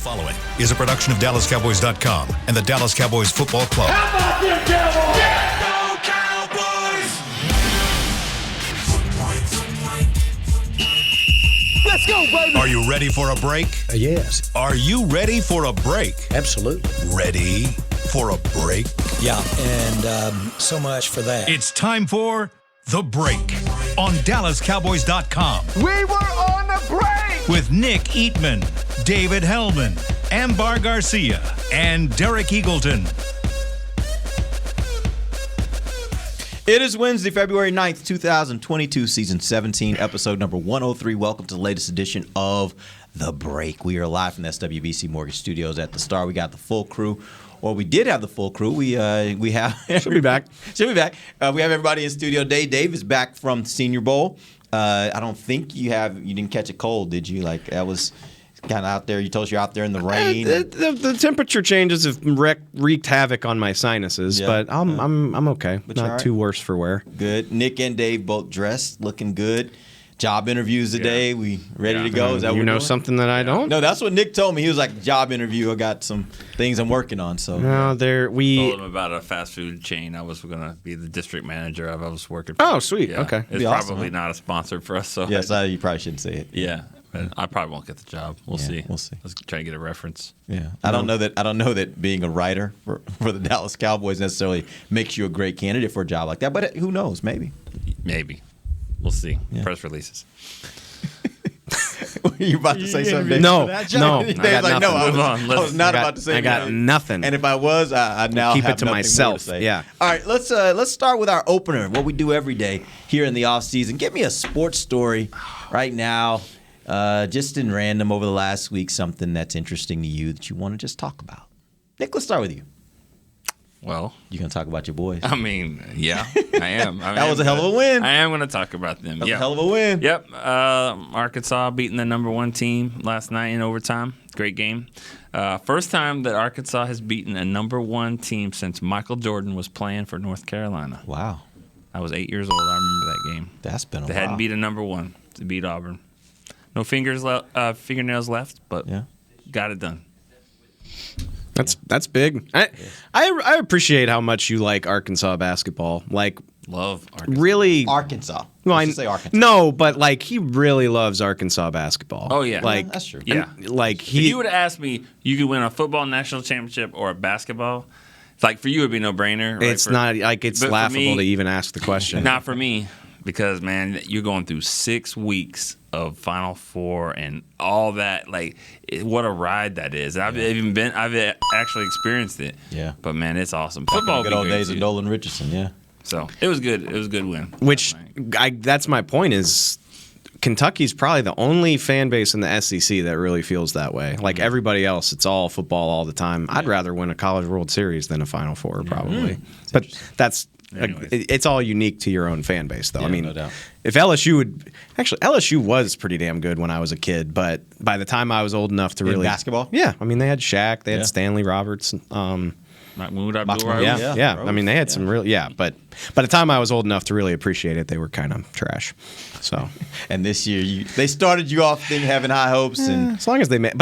following is a production of DallasCowboys.com and the Dallas Cowboys Football Club. How about them Cowboys? Yeah, go Cowboys! Let's go, baby! Are you ready for a break? Yes. Are you ready for a break? Absolutely. Ready for a break? Yeah, and so much for that. It's time for The Break on DallasCowboys.com We were on the break! with Nick Eatman, David Hellman, Ambar Garcia, and Derek Eagleton. It is Wednesday, February 9th, 2022, season 17, episode number 103. Welcome to the latest edition of The Break. We are live from the SWBC Mortgage Studios at the Star. We got the full crew. Well, we did have the full crew. We have She'll be back. She'll be back. We have everybody in studio. Dave is back from Senior Bowl. I don't think you didn't catch a cold, did you? Like that was kind of out there. You told us you're out there in the rain. The temperature changes have wreaked havoc on my sinuses, but I'm okay. But you're Not all right. too worse for wear. Good. Nick and Dave both dressed, looking good. Job interviews today. We ready to go? Is that what You we're know doing? something that I don't? No, that's what Nick told me. He was like, job interview. I got some things I'm working on. So No, we. Told him about a fast food chain I was going to be the district manager of. I was working for. Oh, sweet. Yeah. Okay. It's Be awesome, probably huh? not a sponsor for us. So yes, you probably shouldn't say it. yeah. But I probably won't get the job. We'll Yeah, see. we'll see. Let's try to get a reference. Yeah, I don't know that being a writer for the Dallas Cowboys necessarily makes you a great candidate for a job like that. But who knows? Maybe. Maybe. We'll see. Yeah. Press releases. Were you about to say something? Dave? No, Dave's no, like, I got no, nothing. I Move on. was not about to say I got anything. nothing. And if I was, I now Keep it have to nothing more myself. say. Yeah. All right, let's start with our opener. What we do every day here in the off season. Give me a sports story right now, just in random over the last week. Something that's interesting to you that you want to just talk about. Nick, let's start with you. Well, You gonna talk about your boys? I mean, yeah, I am. That was a hell of a win. I am going to talk about them. That was Yeah. a hell of a win. Yep. Arkansas beating the number one team last night in overtime. Great game. First time that Arkansas has beaten a number one team since Michael Jordan was playing for North Carolina. Wow, I was 8 years old. I remember that game. that's been a They while. hadn't beat a number one to beat Auburn. No fingernails left, but got it done. That's big. I appreciate how much you like Arkansas basketball. Like, Love Arkansas. really. Arkansas. Well, Let's just say Arkansas. No, but like he really loves Arkansas basketball. Oh, yeah. like that's true. Yeah. Like If he. you would have asked me, you could win a football national championship or a basketball, it's like for you, it'd be no brainer. Right? It's not like it's but for laughable me- to even ask the question. Not for me, because man, you're going through 6 weeks of Final Four and all that. Like, what a ride that is. I've actually experienced it. Yeah. But man, it's awesome. Back in Football the good would old be great days of too. Nolan Richardson. Yeah. So it was good. It was a good win. Which last night. that's my point is Kentucky's probably the only fan base in the SEC that really feels that way. Like everybody else, it's all football all the time. I'd rather win a College World Series than a Final Four, probably. But that's Anyways. it's all unique to your own fan base, though. Yeah, I mean, no doubt. if LSU was pretty damn good when I was a kid, but by the time I was old enough to In really basketball? yeah, I mean they had Shaq, they had Yeah. Stanley Roberts, Mahmoud Mahmoud, Abdul-Rahman. yeah, Yeah, I mean, they had some real, but by the time I was old enough to really appreciate it, they were kind of trash. So And this year, they started you off having high hopes, and as long as they make,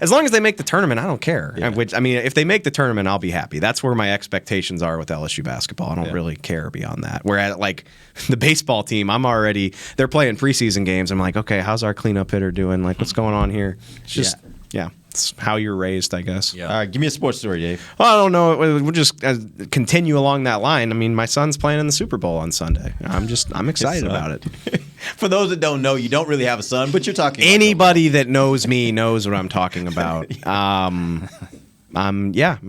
as long as they make the tournament, I don't care. Yeah. Which I mean, if they make the tournament, I'll be happy. That's where my expectations are with LSU basketball. I don't Yeah. really care beyond that. Whereas like the baseball team, they're playing preseason games. I'm like, okay, how's our cleanup hitter doing? Like, what's going on here? It's just it's how you're raised, I guess. Yeah. all right, give me a sports story, Dave. Well, I don't know. We'll just continue along that line. I mean, my son's playing in the Super Bowl on Sunday. I'm excited about it. For those that don't know, you don't really have a son, but you're talking about Anybody that knows me knows what I'm talking about. I'm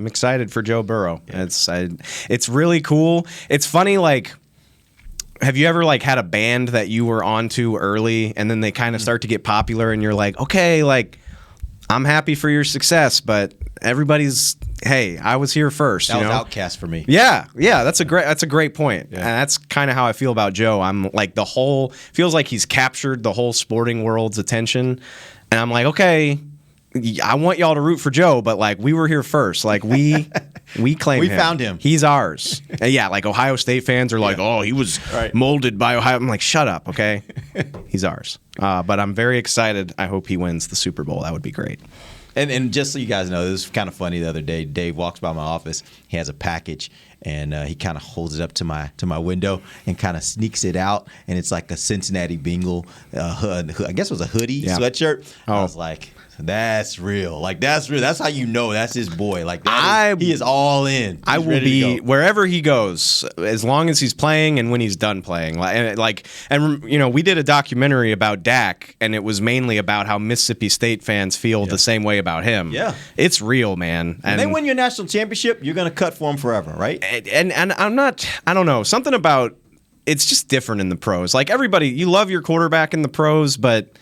excited for Joe Burrow. It's really cool. It's funny, like, have you ever like had a band that you were onto early and then they kind of start to get popular and you're like, okay, like I'm happy for your success, but everybody's hey, I was here first. that you was know? Outcast for me. Yeah, that's a great point. And that's kind of how I feel about Joe. I'm like feels like he's captured the whole sporting world's attention, and I'm like, okay, I want y'all to root for Joe, but like we were here first. Like we claim We him. found him. He's ours. And yeah, like Ohio State fans are like, oh, he was molded by Ohio. I'm like, shut up, okay? He's ours. But I'm very excited. I hope he wins the Super Bowl. That would be great. And just so you guys know, this was kind of funny the other day. Dave walks by my office. He has a package, and he kind of holds it up to my window and kind of sneaks it out. And it's like a Cincinnati Bengal, I guess it was a hoodie sweatshirt. I was like, that's real. Like, that's real. That's how you know that's his boy. Like, he is all in. I will be wherever he goes, as long as he's playing and when he's done playing. And you know, we did a documentary about Dak, and it was mainly about how Mississippi State fans feel the same way about him. Yeah, it's real, man. And they win your national championship, you're gonna cut for him forever, right? And I'm not. I don't know. Something about it's just different in the pros. Like, everybody, you love your quarterback in the pros, but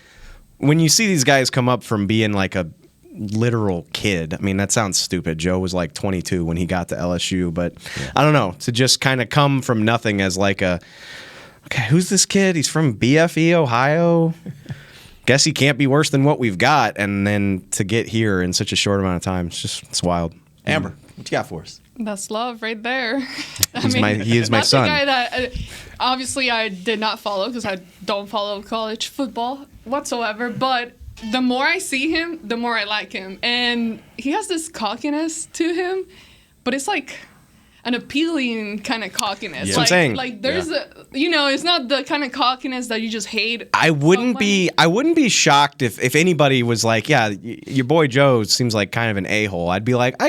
when you see these guys come up from being like a literal kid, I mean, that sounds stupid. Joe was like 22 when he got to LSU, but I don't know, to just kind of come from nothing as like okay, who's this kid? He's from BFE, Ohio. Guess he can't be worse than what we've got. And then to get here in such a short amount of time, it's wild. Amber, what you got for us? That's love right there. He is my son. That's the guy that obviously I did not follow because I don't follow college football whatsoever. But the more I see him, the more I like him. And he has this cockiness to him, but it's like an appealing kind of cockiness. Yeah. Like, I'm saying. Like, there's it's not the kind of cockiness that you just hate. I wouldn't be shocked if anybody was like, yeah, your boy Joe seems like kind of an a-hole. I'd be like, I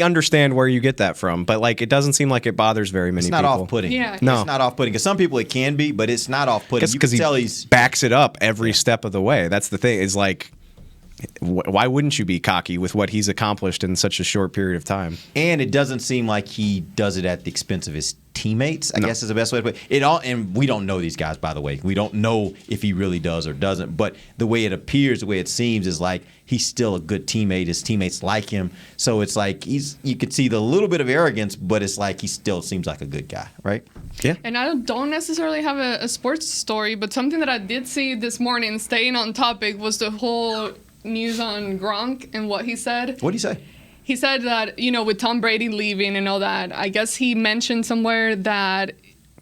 understand where you get that from, but like, it doesn't seem like it bothers very many people. It's not off-putting. Yeah. No. It's not off-putting. Because some people it can be, but it's not off-putting. Because he backs it up every step of the way. That's the thing. Is like, why wouldn't you be cocky with what he's accomplished in such a short period of time? And it doesn't seem like he does it at the expense of his teammates, I guess is the best way to put it. And we don't know these guys, by the way. We don't know if he really does or doesn't. But the way it appears, the way it seems, is like he's still a good teammate. His teammates like him. So it's like you could see the little bit of arrogance, but it's like he still seems like a good guy, right? Yeah. And I don't necessarily have a sports story, but something that I did see this morning, staying on topic, was the whole news on Gronk and what he said. What did he say? He said that, with Tom Brady leaving and all that, I guess he mentioned somewhere that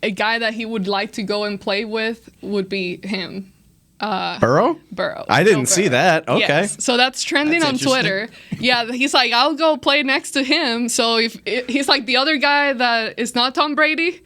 a guy that he would like to go and play with would be him. Burrow? Burrow. I didn't see that. Okay. Yes. So that's trending on Twitter. Yeah, he's like, I'll go play next to him. So he's like the other guy that is not Tom Brady,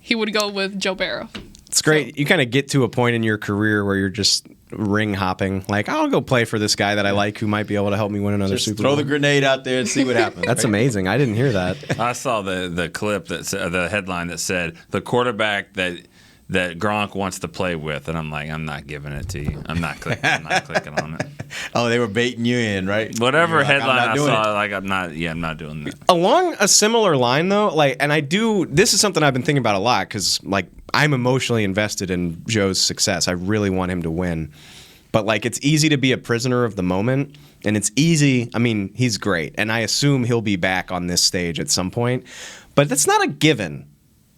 he would go with Joe Burrow. It's great. So, you kind of get to a point in your career where you're just ring hopping. Like, I'll go play for this guy that I like who might be able to help me win another just Super Bowl. Throw the grenade out there and see what happens. That's amazing. I didn't hear that. I saw the clip that said, the headline that said the quarterback that Gronk wants to play with, and I'm like, I'm not giving it to you. I'm not clicking on it. Oh, they were baiting you in, right? Whatever like, headline I saw, I'm not doing that. Along a similar line, though, this is something I've been thinking about a lot because, I'm emotionally invested in Joe's success. I really want him to win. But, it's easy to be a prisoner of the moment, and it's easy. I mean, he's great, and I assume he'll be back on this stage at some point. But that's not a given.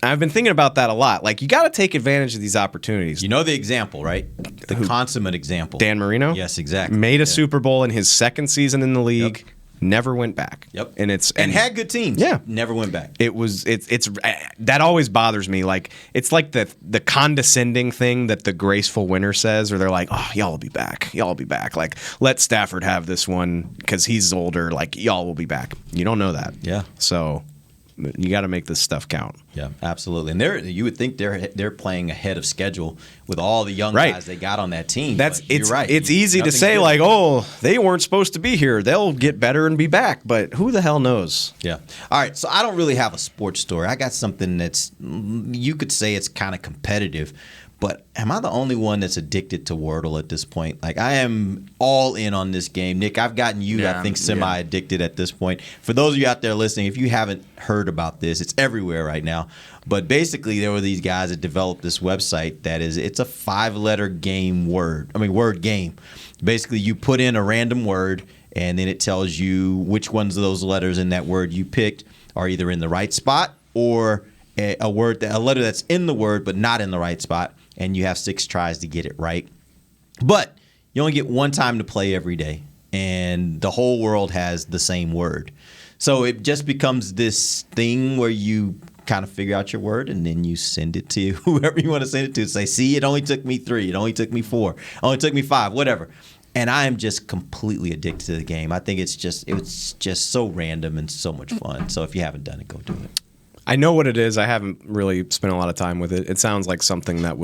I've been thinking about that a lot. You got to take advantage of these opportunities. You know the example, right? The consummate example. Dan Marino? Yes, exactly. Made a Super Bowl in his second season in the league. Yep. Never went back. Yep. And had good teams. Yeah. Never went back. It's that always bothers me. It's like the condescending thing that the graceful winner says, or they're like, oh, y'all will be back. Y'all will be back. Let Stafford have this one because he's older. Y'all will be back. You don't know that. Yeah. So you got to make this stuff count. Yeah, absolutely. And you would think they're playing ahead of schedule with all the young guys they got on that team. You're right. It's easy to say they weren't supposed to be here. They'll get better and be back, but who the hell knows? Yeah. All right. So I don't really have a sports story. I got something that's you could say it's kind of competitive. But am I the only one that's addicted to Wordle at this point? I am all in on this game. Nick, I've gotten you, I think, semi-addicted at this point. For those of you out there listening, if you haven't heard about this, it's everywhere right now. But basically, there were these guys that developed this website it's a 5-letter word game. Basically, you put in a random word, and then it tells you which ones of those letters in that word you picked are either in the right spot or a letter that's in the word but not in the right spot. And you have 6 tries to get it right. But you only get one time to play every day, and the whole world has the same word. So it just becomes this thing where you kind of figure out your word, and then you send it to whoever you want to send it to. Say, see, it only took me 3. It only took me 4. It only took me 5, whatever. And I am just completely addicted to the game. I think it's just so random and so much fun. So if you haven't done it, go do it. I know what it is. I haven't really spent a lot of time with it. It sounds like something that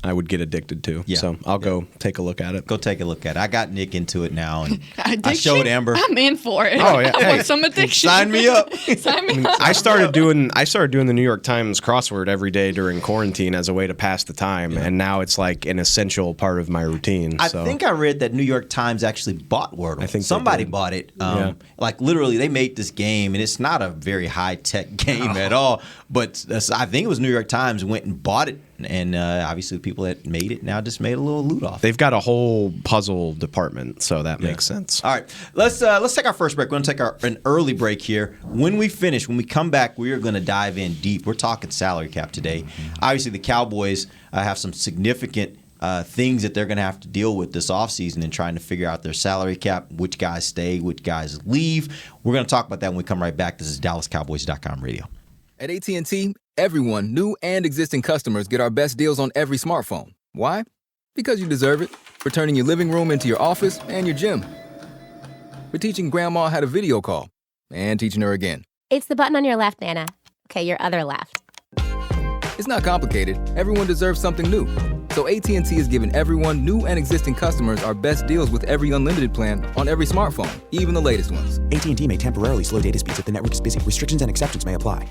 I would get addicted to. Yeah. So I'll go take a look at it. Go take a look at it. I got Nick into it now, and Addiction? I showed Amber. I'm in for it. Oh, yeah. I Hey, want some addiction. Sign me up. Sign me up. I started doing the New York Times crossword every day during quarantine as a way to pass the time, and now it's like an essential part of my routine. I So. think I read that New York Times actually bought Wordle. I think they somebody did. bought it. Yeah. Like literally, they made this game, and it's not a very high tech game at all. But I think it was New York Times went and bought it, and obviously the people that made it now just made a little loot off. They've got a whole puzzle department, so that makes sense. All right, let's take our first break. We're going to take an early break here. When we come back, we are going to dive in deep. We're talking salary cap today. Obviously, the Cowboys have some significant things that they're going to have to deal with this offseason in trying to figure out their salary cap, which guys stay, which guys leave. We're going to talk about that when we come right back. This is DallasCowboys.com radio. At AT&T, everyone, new and existing customers, get our best deals on every smartphone. Why? Because you deserve it. For turning your living room into your office and your gym. For teaching Grandma how to video call and teaching her again. It's the button on your left, Nana. Okay, your other left. It's not complicated. Everyone deserves something new. So AT&T is giving everyone, new and existing customers, our best deals with every unlimited plan on every smartphone, even the latest ones. AT&T may temporarily slow data speeds if the network is busy. Restrictions and exceptions may apply.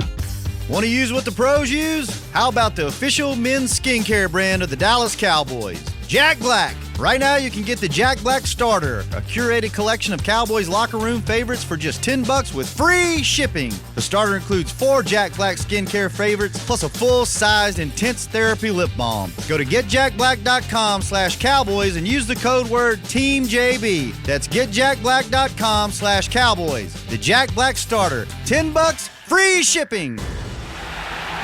Want to use what the pros use? How about the official men's skincare brand of the Dallas Cowboys, Jack Black? Right now, you can get the Jack Black Starter, a curated collection of Cowboys locker room favorites for just $10 with free shipping. The starter includes 4 Jack Black skincare favorites, plus a full-sized intense therapy lip balm. Go to getjackblack.com/Cowboys and use the code word TEAMJB. That's getjackblack.com/Cowboys. The Jack Black Starter, $10, free shipping.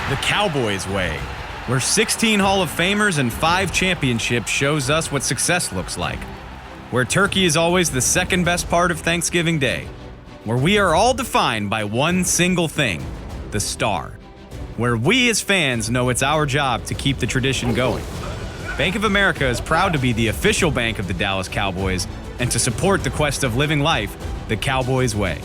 The Cowboys way, where 16 Hall of Famers and 5 championships shows us what success looks like. Where turkey is always the second best part of Thanksgiving Day. Where we are all defined by one single thing, the star. Where we as fans know it's our job to keep the tradition going. Bank of America is proud to be the official bank of the Dallas Cowboys and to support the quest of living life the Cowboys way.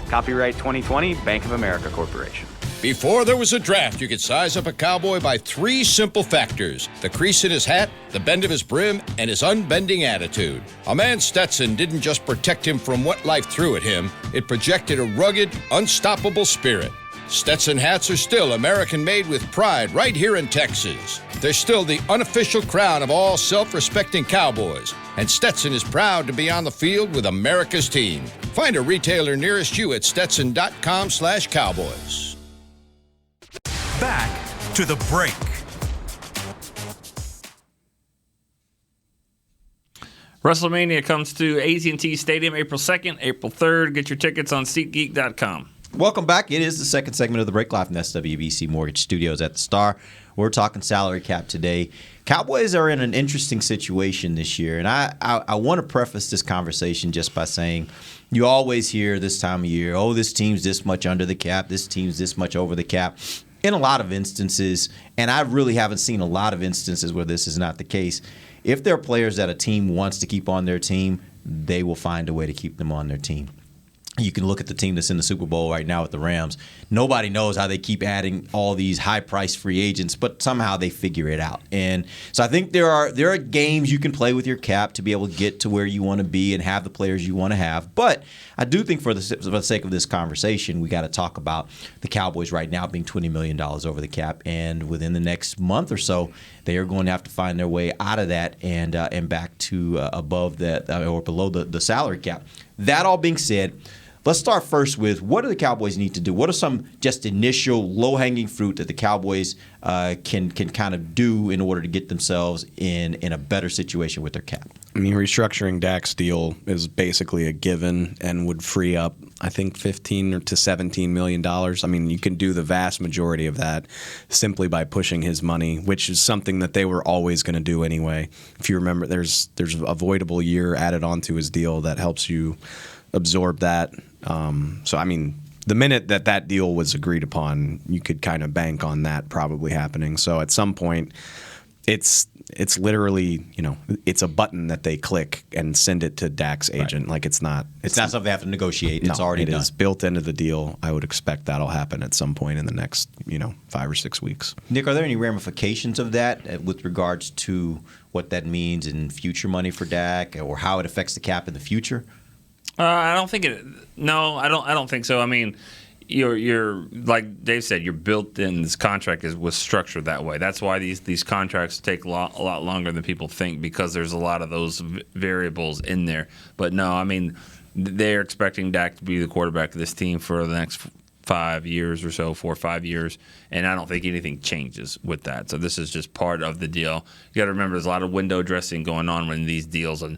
Copyright 2020, Bank of America Corporation. Before there was a draft, you could size up a cowboy by 3 simple factors: the crease in his hat, the bend of his brim, and his unbending attitude. A man's Stetson didn't just protect him from what life threw at him, it projected a rugged, unstoppable spirit. Stetson hats are still American-made with pride right here in Texas. They're still the unofficial crown of all self-respecting cowboys, and Stetson is proud to be on the field with America's team. Find a retailer nearest you at stetson.com/cowboys. Back to the break. WrestleMania comes to AT&T Stadium April 2nd, April 3rd. Get your tickets on SeatGeek.com. Welcome back. It is the second segment of the break live from SWBC Mortgage Studios at the Star. We're talking salary cap today. Cowboys are in an interesting situation this year, and I want to preface this conversation just by saying you always hear this time of year, oh, this team's this much under the cap, this team's this much over the cap. In a lot of instances, and I really haven't seen a lot of instances where this is not the case, if there are players that a team wants to keep on their team, they will find a way to keep them on their team. You can look at the team that's in the Super Bowl right now with the Rams. Nobody knows how they keep adding all these high-priced free agents, but somehow they figure it out. And so I think there are games you can play with your cap to be able to get to where you want to be and have the players you want to have. But I do think for the sake of this conversation, we got to talk about the Cowboys right now being $20 million over the cap, and within the next month or so, they are going to have to find their way out of that and back to above that or below the salary cap. That all being said, let's start first with what do the Cowboys need to do? What are some just initial low-hanging fruit that the Cowboys can kind of do in order to get themselves in a better situation with their cap? I mean, restructuring Dak's deal is basically a given and would free up, I think, $15 to $17 million. I mean, you can do the vast majority of that simply by pushing his money, which is something that they were always going to do anyway. If you remember, there's an avoidable year added onto his deal that helps you absorb that. So, I mean, the minute that deal was agreed upon, you could kind of bank on that probably happening. So at some point, it's literally, it's a button that they click and send it to Dak's agent. Like it's not something they have to negotiate. It's already done. It is built into the deal. I would expect that'll happen at some point in the next 5 or 6 weeks. Nick, are there any ramifications of that with regards to what that means in future money for Dak, or how it affects the cap in the future? I don't think it. No, I don't think so. I mean, you're like Dave said, you're built in. This contract was structured that way. That's why these contracts take a lot longer than people think, because there's a lot of those variables in there. But no, I mean, they're expecting Dak to be the quarterback of this team for the next 5 years or so, 4 or 5 years, and I don't think anything changes with that. So this is just part of the deal. You got to remember, there's a lot of window dressing going on in these deals, and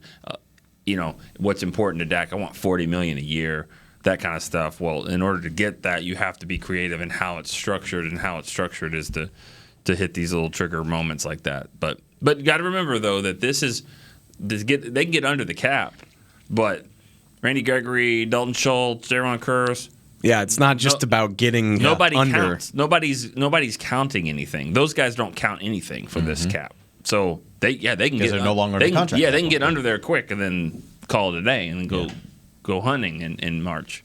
what's important to Dak. I want $40 million a year. That kind of stuff. Well, in order to get that, you have to be creative in how it's structured, and how it's structured is to hit these little trigger moments like that. But you got to remember though that they can get under the cap, but Randy Gregory, Dalton Schultz, Jaron Curse. Yeah, it's not just about getting nobody under. Counts. Nobody's counting anything. Those guys don't count anything for this cap. So they can get. They're no longer under contract. Yeah, they can get under there quick and then call it a day and then go hunting in March,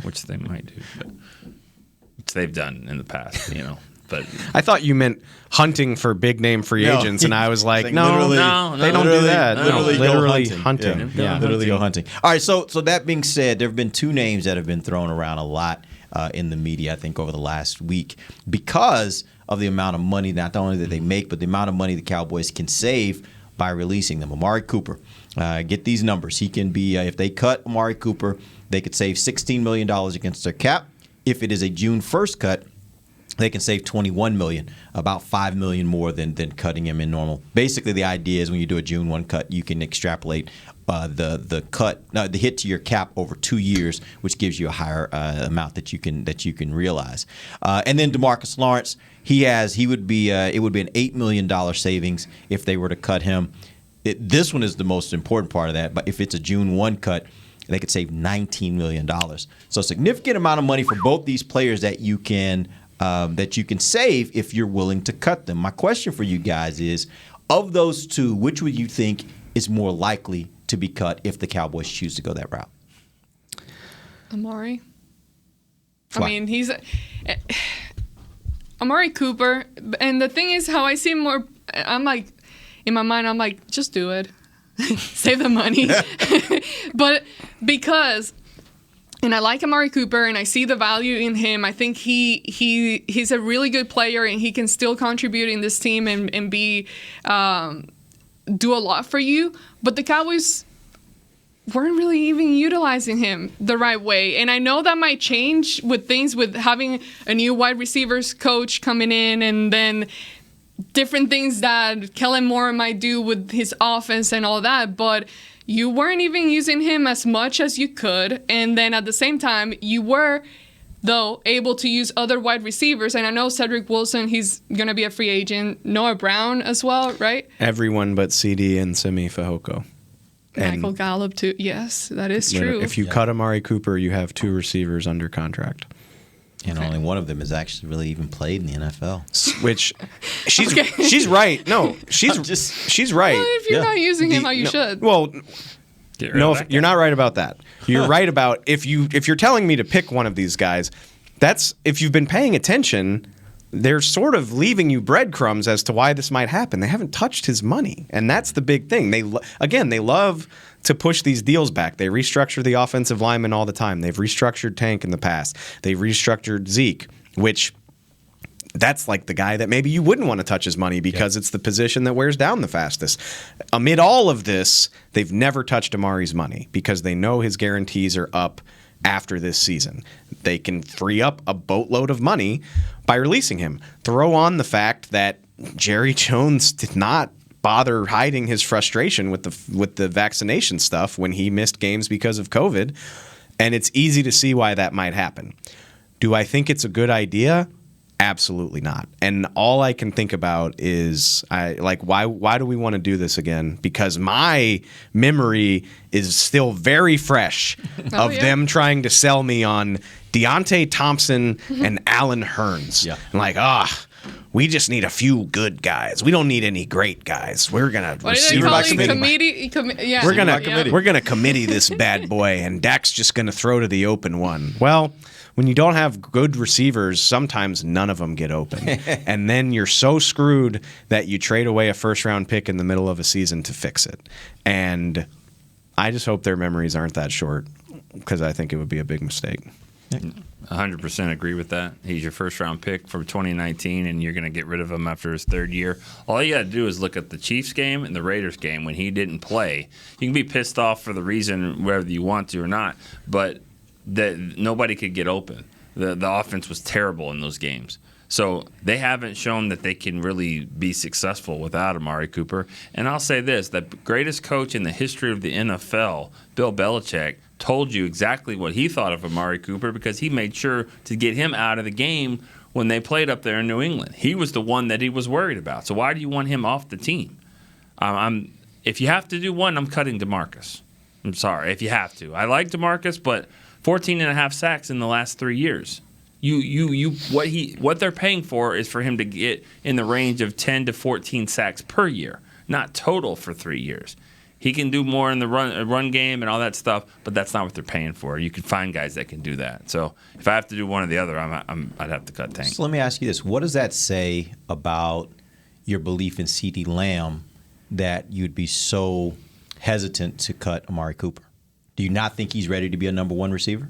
which they might do, but which they've done in the past, But I thought you meant hunting for big name free agents, and I was like, no, they don't do that. Literally hunting. Yeah, literally go hunting. All right, so that being said, there have been two names that have been thrown around a lot in the media, I think, over the last week, because of the amount of money not only that they make, but the amount of money the Cowboys can save by releasing them. Amari Cooper. Get these numbers. He can be, if they cut Amari Cooper, they could save $16 million against their cap. If it is a June 1st cut, they can save $21 million, about $5 million more than cutting him in normal. Basically, the idea is when you do a June 1 cut, you can extrapolate the hit to your cap over 2 years, which gives you a higher amount that you can realize. And then DeMarcus Lawrence, it would be an $8 million savings if they were to cut him. This one is the most important part of that, but if it's a June 1 cut, they could save $19 million. So a significant amount of money for both these players that you can save if you're willing to cut them. My question for you guys is, of those two, which would you think is more likely to be cut if the Cowboys choose to go that route? Amari. Why? I mean, he's Amari Cooper, and the thing is, how I see him more, I'm like, in my mind, I'm like, just do it. Save the money. But because, and I like Amari Cooper, and I see the value in him. I think he's a really good player, and he can still contribute in this team and be do a lot for you. But the Cowboys weren't really even utilizing him the right way. And I know that might change with things, with having a new wide receivers coach coming in, and then different things that Kellen Moore might do with his offense and all that, but you weren't even using him as much as you could. And then at the same time, you were, though, able to use other wide receivers. And I know Cedric Wilson, he's going to be a free agent. Noah Brown as well, right? Everyone but CD and Simi Fehoko. Michael Gallup, too. Yes, that is true. If you cut Amari Cooper, you have 2 receivers under contract. And only one of them has actually really even played in the NFL. Which she's right. No, she's right. Well, if you're not using him how you should. Well, no, you're not right about that. You're right about if you're telling me to pick one of these guys, that's if you've been paying attention, they're sort of leaving you breadcrumbs as to why this might happen. They haven't touched his money, and that's the big thing. They love to push these deals back. They restructure the offensive linemen all the time. They've restructured Tank in the past. They've restructured Zeke, which that's like the guy that maybe you wouldn't want to touch his money because it's the position that wears down the fastest. Amid all of this, they've never touched Amari's money because they know his guarantees are up after this season. They can free up a boatload of money by releasing him. Throw on the fact that Jerry Jones did not bother hiding his frustration with the vaccination stuff when he missed games because of COVID, and it's easy to see why that might happen. Do I think it's a good idea? Absolutely not. And all I can think about is why do we want to do this again? Because my memory is still very fresh of them trying to sell me on Deontay Thompson and Allen Hurns. Yeah. And we just need a few good guys. We don't need any great guys. We're gonna What do they call it? Yeah. We're gonna committee this bad boy, and Dak's just gonna throw to the open one. Well, when you don't have good receivers, sometimes none of them get open, and then you're so screwed that you trade away a first-round pick in the middle of a season to fix it. And I just hope their memories aren't that short, because I think it would be a big mistake. 100% agree with that. He's your first-round pick for 2019, and you're going to get rid of him after his third year. All you got to do is look at the Chiefs game and the Raiders game when he didn't play. You can be pissed off for the reason whether you want to or not, but nobody could get open. The offense was terrible in those games. So they haven't shown that they can really be successful without Amari Cooper. And I'll say this, the greatest coach in the history of the NFL, Bill Belichick, told you exactly what he thought of Amari Cooper because he made sure to get him out of the game when they played up there in New England. He was the one that he was worried about. So why do you want him off the team? If you have to do one, I'm cutting DeMarcus. I'm sorry, if you have to. I like DeMarcus, but 14.5 sacks in the last 3 years. What they're paying for is for him to get in the range of 10 to 14 sacks per year, not total for 3 years. He can do more in the run game and all that stuff, but that's not what they're paying for. You can find guys that can do that. So if I have to do one or the other, I'd have to cut Tank. So let me ask you this: what does that say about your belief in CeeDee Lamb that you'd be so hesitant to cut Amari Cooper? Do you not think he's ready to be a number one receiver?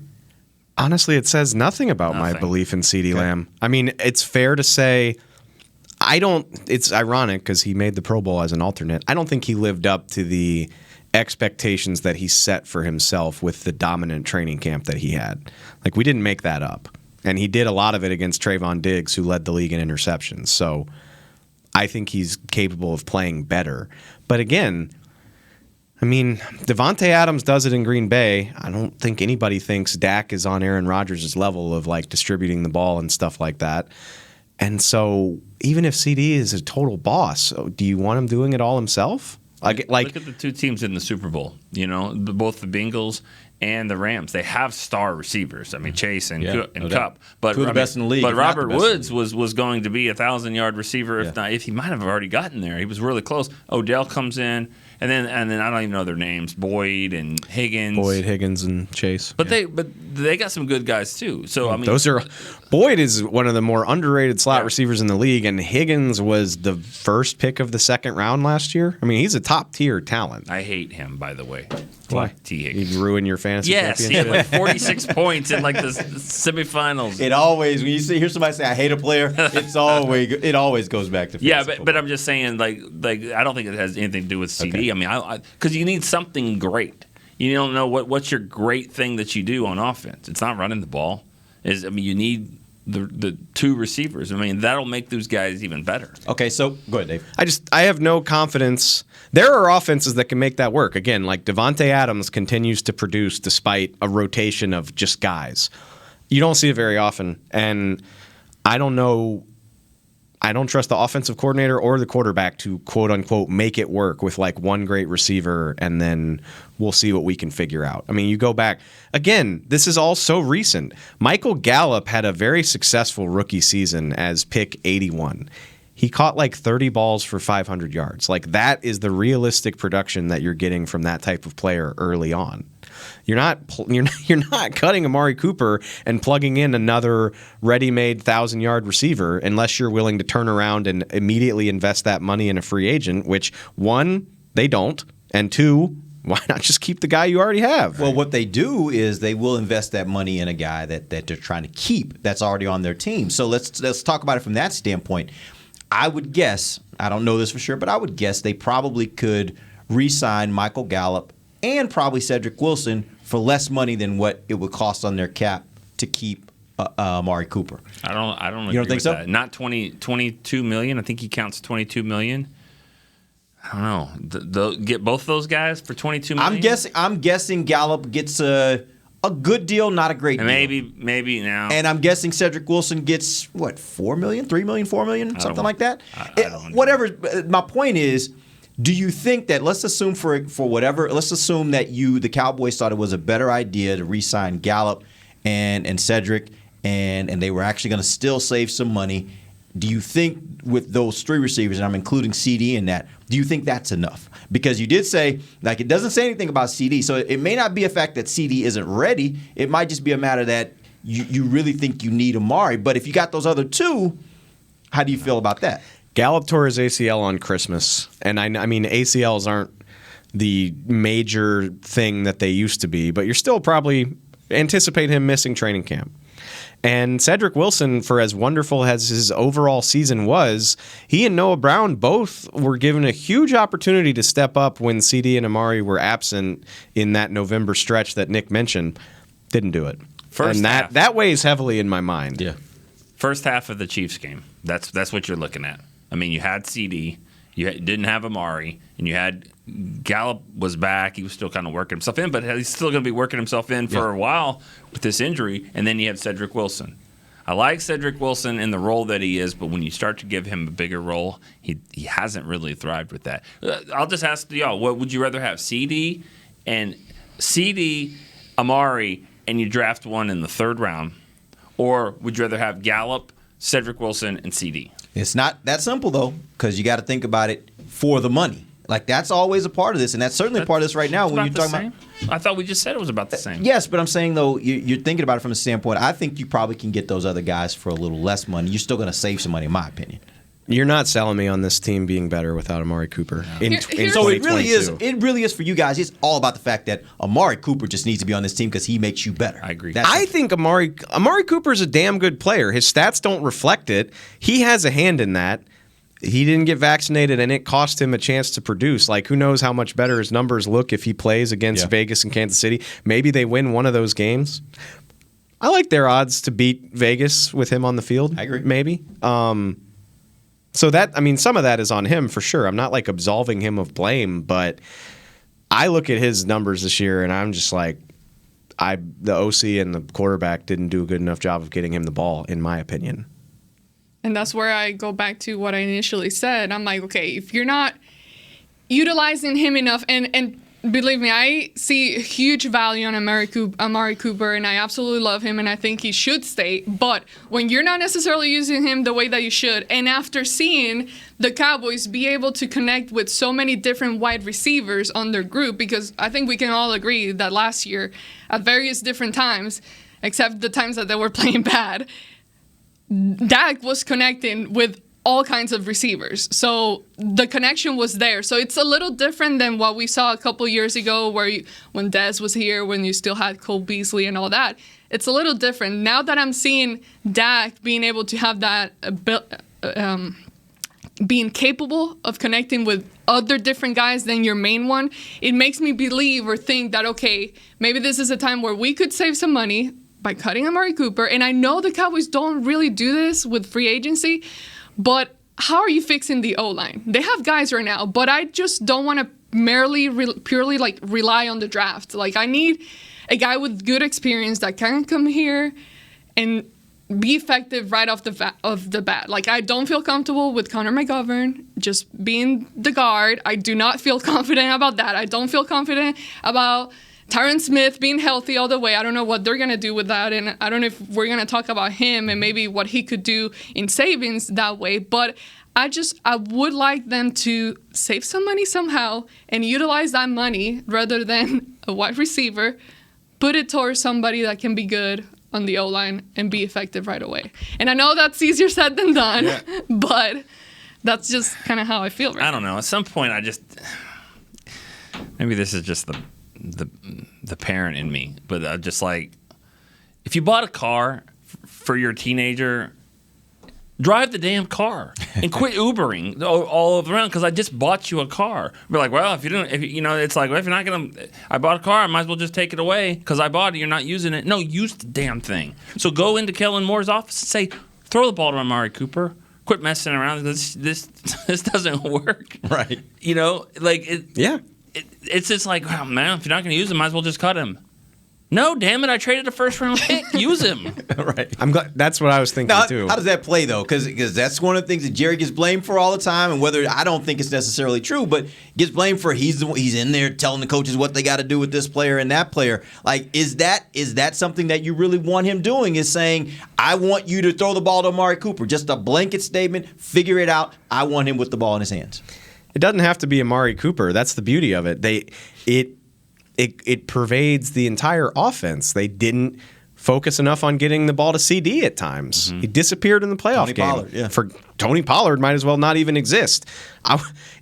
Honestly, it says nothing about my belief in CeeDee Lamb. I mean, it's fair to say it's ironic because he made the Pro Bowl as an alternate. I don't think he lived up to the expectations that he set for himself with the dominant training camp that he had. Like, we didn't make that up. And he did a lot of it against Trayvon Diggs, who led the league in interceptions. So I think he's capable of playing better. But again, I mean, Devontae Adams does it in Green Bay. I don't think anybody thinks Dak is on Aaron Rodgers' level of like distributing the ball and stuff like that. And so even if CD is a total boss, do you want him doing it all himself? Look at the two teams in the Super Bowl. Both the Bengals and the Rams. They have star receivers. I mean, Chase and Kupp. But two of the best in the league. But Robert Woods was going to be a 1,000-yard receiver. If he might have already gotten there, he was really close. Odell comes in. And then I don't even know their names, Boyd and Higgins. And Chase. But they got some good guys too. So I mean, Boyd is one of the more underrated slot receivers in the league, and Higgins was the first pick of the second round last year. I mean, he's a top tier talent. I hate him, by the way. Why? T. Higgins. He'd ruin your fantasy championship. He had like 46 points in like the semifinals. It always, when you hear somebody say I hate a player, it always goes back to fantasy but I'm just saying like I don't think it has anything to do with CD. Okay. I mean, because you need something great. You don't know what's your great thing that you do on offense. It's not running the ball. You need the two receivers. I mean, that'll make those guys even better. Okay, so go ahead, Dave. I have no confidence. There are offenses that can make that work. Again, like Devontae Adams continues to produce despite a rotation of just guys. You don't see it very often, and I don't know. I don't trust the offensive coordinator or the quarterback to quote unquote make it work with like one great receiver and then we'll see what we can figure out. I mean, you go back again, this is all so recent. Michael Gallup had a very successful rookie season as pick 81. He caught like 30 balls for 500 yards. Like that is the realistic production that you're getting from that type of player early on. You're not cutting Amari Cooper and plugging in another ready-made 1,000-yard receiver unless you're willing to turn around and immediately invest that money in a free agent, which, one, they don't, and two, why not just keep the guy you already have? Well, what they do is they will invest that money in a guy that they're trying to keep that's already on their team. So let's talk about it from that standpoint. I would guess, I don't know this for sure, but I would guess they probably could re-sign Michael Gallup and probably Cedric Wilson for less money than what it would cost on their cap to keep Amari Cooper. I don't agree you don't think with so? That. Not 22 million. I think he counts 22 million. I don't know. Get both those guys for 22 million? I'm guessing Gallup gets a good deal, not a great deal. Maybe now. And I'm guessing Cedric Wilson gets, what, 4 million, 3 million, 4 million, something like that? Whatever. My point is, do you think that, let's assume let's assume that the Cowboys thought it was a better idea to re-sign Gallup and Cedric, and they were actually going to still save some money. Do you think with those 3 receivers, and I'm including CD in that, do you think that's enough? Because you did say, like, it doesn't say anything about CD, so it may not be a fact that CD isn't ready. It might just be a matter that you really think you need Amari. But if you got those other 2, how do you feel about that? Gallup tore his ACL on Christmas, and I mean ACLs aren't the major thing that they used to be, but you're still probably anticipate him missing training camp. And Cedric Wilson, for as wonderful as his overall season was, he and Noah Brown both were given a huge opportunity to step up when CD and Amari were absent in that November stretch that Nick mentioned. Didn't do it. First and half. that weighs heavily in my mind. Yeah. First half of the Chiefs game. That's what you're looking at. I mean, you had CD, you didn't have Amari, and you had Gallup was back. He was still kind of working himself in, but he's still going to be working himself in for a while with this injury. And then you have Cedric Wilson. I like Cedric Wilson in the role that he is, but when you start to give him a bigger role, he hasn't really thrived with that. I'll just ask y'all, what would you rather have, CD, Amari, and you draft one in the 3rd round, or would you rather have Gallup, Cedric Wilson, and CD? It's not that simple, though, because you got to think about it for the money. Like, that's always a part of this, and that's certainly a part of this right now when you're talking about. I thought we just said it was about the same. Yes, but I'm saying, though, you're thinking about it from a standpoint. I think you probably can get those other guys for a little less money. You're still going to save some money, in my opinion. You're not selling me on this team being better without Amari Cooper in So it really 2022. It really is for you guys. It's all about the fact that Amari Cooper just needs to be on this team because he makes you better. I agree. I think Amari Cooper is a damn good player. His stats don't reflect it. He has a hand in that. He didn't get vaccinated, and it cost him a chance to produce. Like, who knows how much better his numbers look if he plays against Vegas and Kansas City. Maybe they win one of those games. I like their odds to beat Vegas with him on the field. I agree. Maybe. So that, I mean, some of that is on him for sure. I'm not like absolving him of blame, but I look at his numbers this year, and I'm just like, the OC and the quarterback didn't do a good enough job of getting him the ball, in my opinion. And that's where I go back to what I initially said. I'm like, okay, if you're not utilizing him enough, and believe me, I see huge value on Amari Cooper, and I absolutely love him, and I think he should stay. But when you're not necessarily using him the way that you should, and after seeing the Cowboys be able to connect with so many different wide receivers on their group, because I think we can all agree that last year, at various different times, except the times that they were playing bad, Dak was connecting with all kinds of receivers. So the connection was there. So it's a little different than what we saw a couple years ago when Dez was here, when you still had Cole Beasley and all that. It's a little different. Now that I'm seeing Dak being able to have that, being capable of connecting with other different guys than your main one, it makes me believe or think that, okay, maybe this is a time where we could save some money by cutting Amari Cooper. And I know the Cowboys don't really do this with free agency, but how are you fixing the O-line? They have guys right now, but I just don't want to purely like rely on the draft. Like, I need a guy with good experience that can come here and be effective right off the bat. Like, I don't feel comfortable with Connor McGovern just being the guard. I do not feel confident about that. I don't feel confident about Tyron Smith being healthy all the way. I don't know what they're going to do with that, and I don't know if we're going to talk about him and maybe what he could do in savings that way. But I would like them to save some money somehow and utilize that money rather than a wide receiver, put it towards somebody that can be good on the O-line and be effective right away. And I know that's easier said than done, but that's just kind of how I feel right now. I don't know. At some point, maybe this is just the parent in me, but just like, if you bought a car for your teenager, drive the damn car and quit Ubering all around because I just bought you a car. Be like, well, if it's like, well, if you're not gonna, I bought a car, I might as well just take it away because I bought it. You're not using it. No, use the damn thing. So go into Kellen Moore's office and say, throw the ball to Amari Cooper. Quit messing around. This doesn't work. Right. It's just like, oh, man, if you're not going to use him, might as well just cut him. No, damn it! I traded a first-round pick. Use him. Right. I'm glad. That's what I was thinking Now, too. how does that play though? Because that's one of the things that Jerry gets blamed for all the time, and whether I don't think it's necessarily true, but gets blamed for he's in there telling the coaches what they got to do with this player and that player. Like, is that something that you really want him doing? Is saying, I want you to throw the ball to Amari Cooper, just a blanket statement, figure it out. I want him with the ball in his hands. It doesn't have to be Amari Cooper. That's the beauty of it. It pervades the entire offense. They didn't focus enough on getting the ball to CD at times. He disappeared in the playoff Tony game. Pollard, yeah. For Tony Pollard might as well not even exist.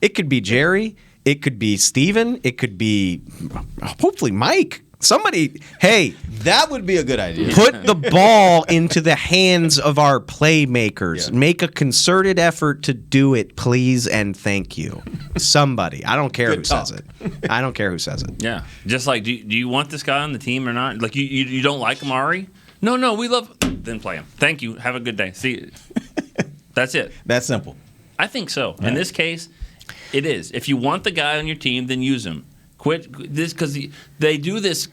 It could be Jerry. It could be Steven. It could be hopefully Mike. Somebody, hey, that would be a good idea. Put the ball into the hands of our playmakers. Yeah. Make a concerted effort to do it, please, and thank you. Somebody. I don't care who says it. I don't care who says it. Yeah. Just like, do you want this guy on the team or not? Like, you don't like Amari? No, we love. Then play him. Thank you. Have a good day. See you. That's it. That's simple. I think so. In this case, it is. If you want the guy on your team, then use him. Quit this, because they do this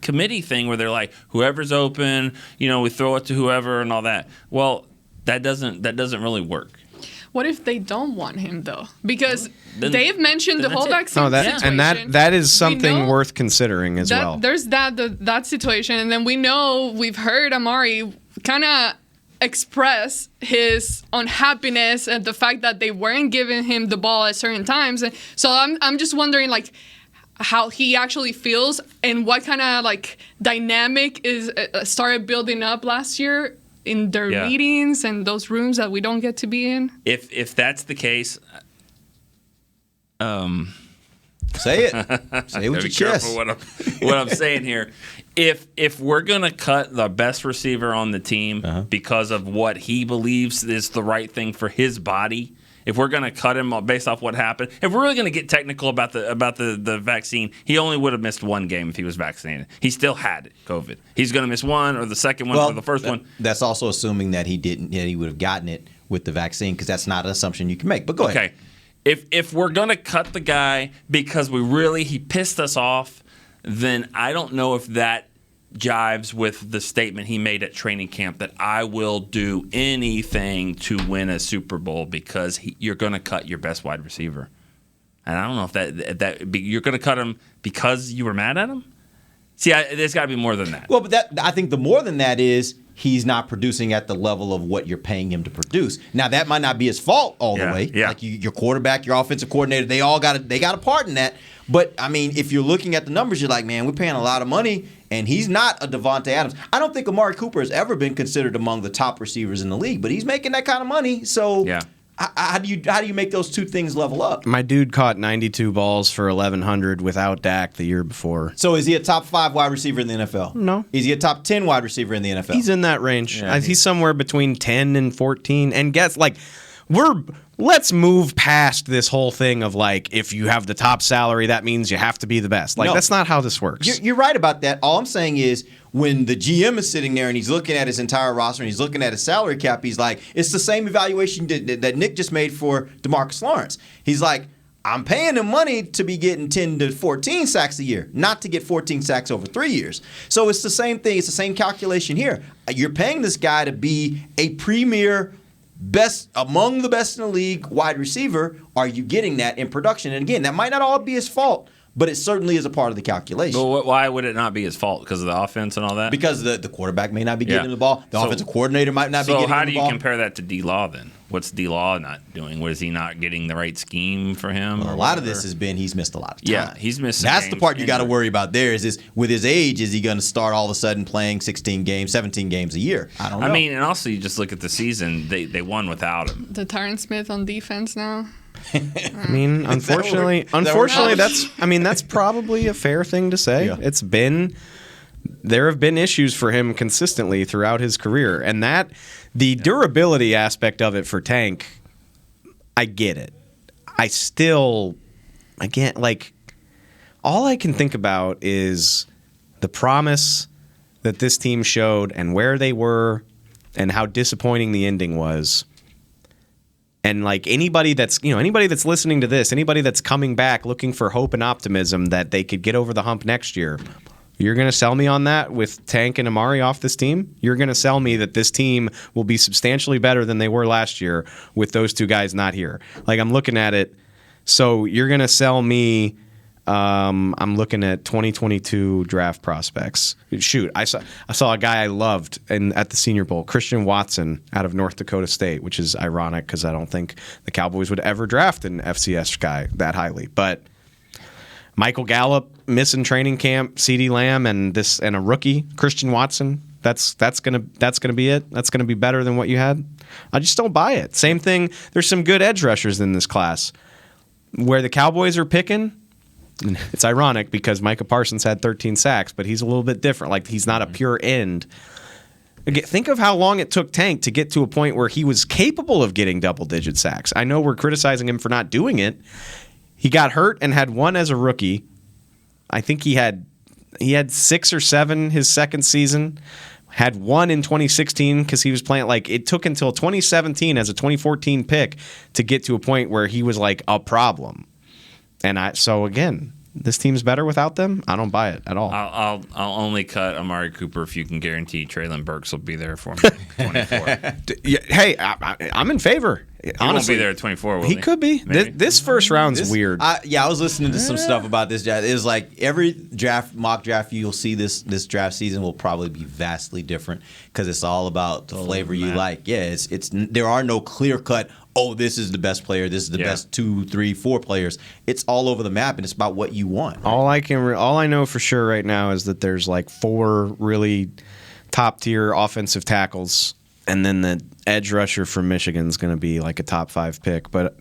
committee thing where they're like, whoever's open, we throw it to whoever and all that. Well, that doesn't really work. What if they don't want him though? Because they've mentioned the whole vaccine situation, and that is something worth considering as well. There's that situation, and then we've heard Amari kind of express his unhappiness at the fact that they weren't giving him the ball at certain times. And so I'm just wondering, like, how he actually feels and what kind of like dynamic is started building up last year in their meetings and those rooms that we don't get to be in. If that's the case, say it. Say it with your chest. What I'm saying here. If we're gonna cut the best receiver on the team because of what he believes is the right thing for his body. If we're going to cut him based off what happened, if we're really going to get technical about the vaccine, he only would have missed one game if he was vaccinated. He still had COVID. He's going to miss one or the second one or the first one. That's also assuming that he would have gotten it with the vaccine, because that's not an assumption you can make. But go ahead. If we're going to cut the guy because he pissed us off, then I don't know if that jives with the statement he made at training camp that I will do anything to win a Super Bowl because you're going to cut your best wide receiver. And I don't know if that you're going to cut him because you were mad at him. See, there's got to be more than that. Well, but I think the more than that is he's not producing at the level of what you're paying him to produce. Now, that might not be his fault all the way. Yeah. Like your quarterback, your offensive coordinator, they got a part in that. But I mean, if you're looking at the numbers, you're like, man, we're paying a lot of money, and he's not a Devontae Adams. I don't think Amari Cooper has ever been considered among the top receivers in the league, but he's making that kind of money. So how do you make those two things level up? My dude caught 92 balls for 1,100 without Dak the year before. So is he a top 5 wide receiver in the NFL? No. Is he a top 10 wide receiver in the NFL? He's in that range. Yeah, he's somewhere between 10 and 14. And let's move past this whole thing of like, if you have the top salary, that means you have to be the best. Like, that's not how this works. You're right about that. All I'm saying is, when the GM is sitting there and he's looking at his entire roster and he's looking at his salary cap, he's like, it's the same evaluation that Nick just made for DeMarcus Lawrence. He's like, I'm paying him money to be getting 10 to 14 sacks a year, not to get 14 sacks over 3 years. So it's the same thing. It's the same calculation here. You're paying this guy to be a premier, best among the best in the league wide receiver. Are you getting that in production? And again, that might not all be his fault, but it certainly is a part of the calculation. But why would it not be his fault? Because of the offense and all that? Because the quarterback may not be getting him the ball. The offensive coordinator might not be getting him the ball. So how do you compare that to D-Law then? What's D-Law not doing? Was he not getting the right scheme for him? Well, a lot of this has been he's missed a lot of time. Yeah, he's missed That's the part you got to worry about there is with his age, is he going to start all of a sudden playing 16 games, 17 games a year? I don't know. I mean, and also you just look at the season, they won without him. The Tyron Smith on defense now. I mean, unfortunately, that's probably a fair thing to say. Yeah. There have been issues for him consistently throughout his career, and the durability aspect of it for Tank, I get it. All I can think about is the promise that this team showed and where they were and how disappointing the ending was. And like anybody that's listening to this, anybody that's coming back looking for hope and optimism that they could get over the hump next year, You're going to sell me on that with Tank and Amari off this team? You're going to sell me that this team will be substantially better than they were last year with those two guys not here. Like, I'm looking at it. So you're going to sell me, I'm looking at 2022 draft prospects. Shoot, I saw a guy I loved at the Senior Bowl, Christian Watson out of North Dakota State, which is ironic because I don't think the Cowboys would ever draft an FCS guy that highly. But Michael Gallup missing training camp, CeeDee Lamb, and a rookie, Christian Watson. That's gonna be it. That's gonna be better than what you had. I just don't buy it. Same thing. There's some good edge rushers in this class. Where the Cowboys are picking, it's ironic because Micah Parsons had 13 sacks, but he's a little bit different. Like, he's not a pure end. Again, think of how long it took Tank to get to a point where he was capable of getting double-digit sacks. I know we're criticizing him for not doing it. He got hurt and had one as a rookie. I think he had 6 or 7 his second season. Had one in 2016 because he was playing. Like, it took until 2017 as a 2014 pick to get to a point where he was like a problem. And so again, this team's better without them. I don't buy it at all. I'll only cut Amari Cooper if you can guarantee Traylon Burks will be there for me. 24. Hey, I'm in favor. He Honestly, won't be there at 24. Will he could be. This first round's weird. I was listening to some stuff about this draft. It was like every mock draft you'll see this draft season will probably be vastly different because it's all about the flavor you like. Yeah, it's there are no clear cut. Oh, this is the best player. This is the best 2, 3, 4 players. It's all over the map, and it's about what you want. Right? All I know for sure right now is that there's like 4 really top tier offensive tackles. And then the edge rusher from Michigan is going to be like a top 5 pick, but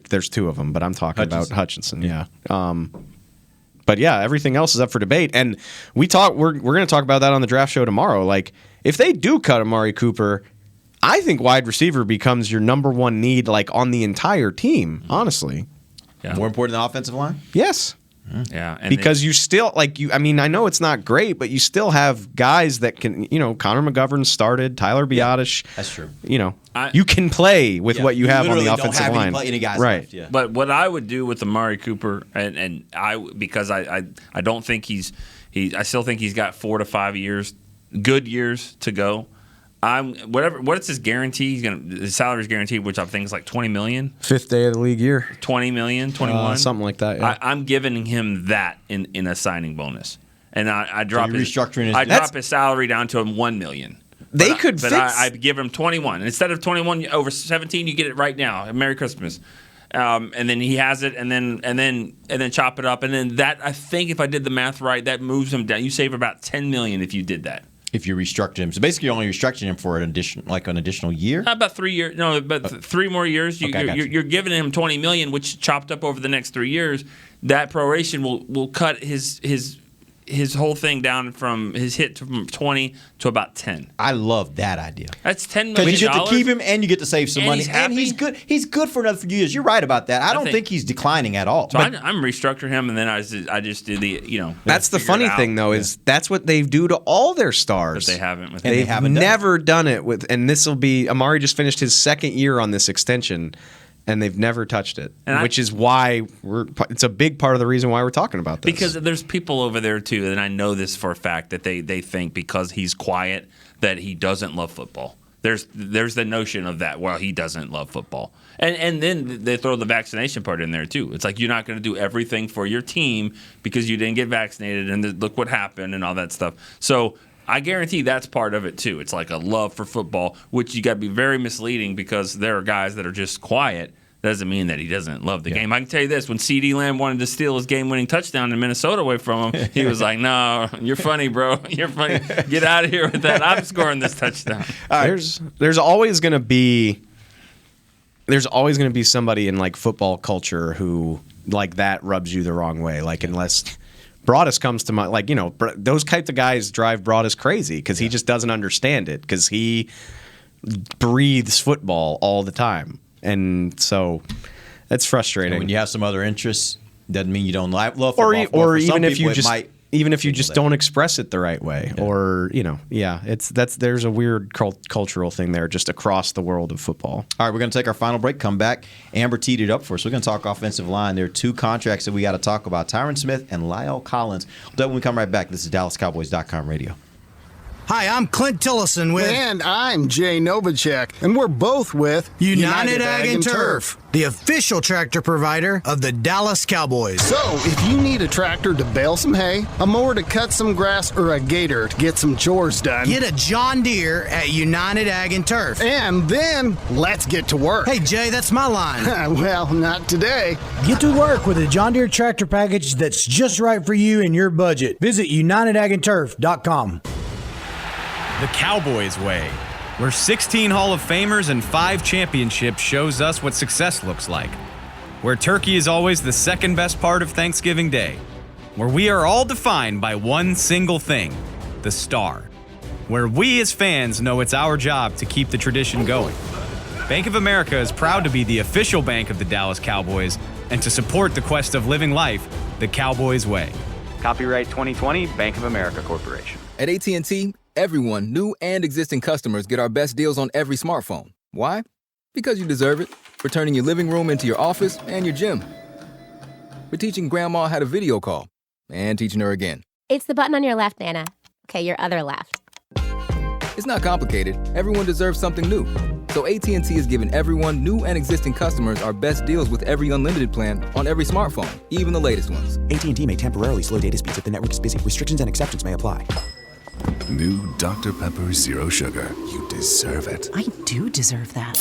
there's 2 of them. But I'm talking about Hutchinson. Yeah. But yeah, everything else is up for debate, and we're going to talk about that on the draft show tomorrow. Like, if they do cut Amari Cooper, I think wide receiver becomes your number 1 need, like, on the entire team. Honestly, more important than offensive line. Yes. Yeah, and because you still I mean, I know it's not great, but you still have guys that can. Connor McGovern started, Tyler Biotish. That's true. You can play with what you have on the offensive line, any guys right? Left, But what I would do with Amari Cooper, and because I don't think I still think he's got 4 to 5 good years to go. What's his guarantee? His salary's guaranteed, which I think is like $20 million. 5th day of the league year. 20 million, 21, something like that. Yeah. I'm giving him that in a signing bonus, and I drop his salary down to $1 million. I give him 21 instead of 21 over 17. You get it right now. Merry Christmas. And then he has it, and then chop it up, and then that, I think if I did the math right, that moves him down. You save about $10 million if you did that. If you restructure him, so basically you're only restructuring him for an additional year. About 3 years. No, but 3 more years. You're giving him $20 million, which chopped up over the next 3 years. That proration will cut his whole thing down from his hit from 20 to about 10. I love that idea. That's $10 million. Because you get to keep him and you get to save some money. He's happy. And he's good. He's good for another few years. You're right about that. I don't think he's declining at all. So I'm restructuring him, and then I just do the That's the funny thing though is that's what they do to all their stars. But they haven't. They've never done it with, and this will be Amari just finished his 2nd year on this extension. And they've never touched it, which is why it's a big part of the reason why we're talking about this. Because there's people over there, too, and I know this for a fact, that they think because he's quiet that he doesn't love football. There's the notion of that, well, he doesn't love football. And then they throw the vaccination part in there, too. It's like you're not going to do everything for your team because you didn't get vaccinated, and look what happened and all that stuff. So I guarantee that's part of it, too. It's like a love for football, which you got to be very misleading because there are guys that are just quiet. Doesn't mean that he doesn't love the game. I can tell you this. When CeeDee Lamb wanted to steal his game-winning touchdown in Minnesota away from him, he was like, no, you're funny, bro. You're funny. Get out of here with that. I'm scoring this touchdown. There's always going to be somebody in like football culture who like that rubs you the wrong way. Like unless Broadus comes to mind, like, those types of guys drive Broadus crazy because he just doesn't understand it because he breathes football all the time. And so that's frustrating. And when you have some other interests, doesn't mean you don't love football. Or even if you just even if you just don't express it the right way, or there's a weird cultural thing there just across the world of football. All right, we're going to take our final break, come back. Amber teed it up for us. We're going to talk offensive line. There are two contracts that we got to talk about, Tyron Smith and Lyle Collins. We'll do that when we come right back. This is DallasCowboys.com radio. Hi, I'm Clint Tillison with... And I'm Jay Novacek, and we're both with... United Ag and Turf, the official tractor provider of the Dallas Cowboys. So, if you need a tractor to bale some hay, a mower to cut some grass, or a gator to get some chores done... Get a John Deere at United Ag and Turf. And then, let's get to work. Hey, Jay, that's my line. Well, not today. Get to work with a John Deere tractor package that's just right for you and your budget. Visit UnitedAgAndTurf.com. The Cowboys way, where 16 Hall of Famers and 5 championships shows us what success looks like. Where turkey is always the second best part of Thanksgiving Day. Where we are all defined by one single thing, the star. Where we as fans know it's our job to keep the tradition going. Bank of America is proud to be the official bank of the Dallas Cowboys and to support the quest of living life the Cowboys way. Copyright 2020, Bank of America Corporation. At AT&T, everyone, new and existing customers, get our best deals on every smartphone. Why? Because you deserve it. For turning your living room into your office and your gym. For teaching Grandma how to video call. And teaching her again. It's the button on your left, Nana. Okay, your other left. It's not complicated. Everyone deserves something new. So AT&T is giving everyone, new and existing customers, our best deals with every unlimited plan on every smartphone, even the latest ones. AT&T may temporarily slow data speeds if the network is busy. Restrictions and exceptions may apply. New Dr. Pepper Zero Sugar. You deserve it. I do deserve that.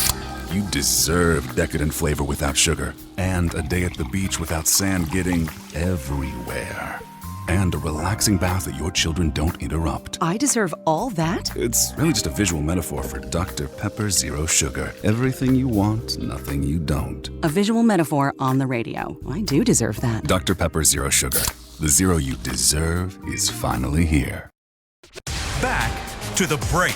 You deserve decadent flavor without sugar. And a day at the beach without sand getting everywhere. And a relaxing bath that your children don't interrupt. I deserve all that? It's really just a visual metaphor for Dr. Pepper Zero Sugar. Everything you want, nothing you don't. A visual metaphor on the radio. I do deserve that. Dr. Pepper Zero Sugar. The zero you deserve is finally here. Back to the break.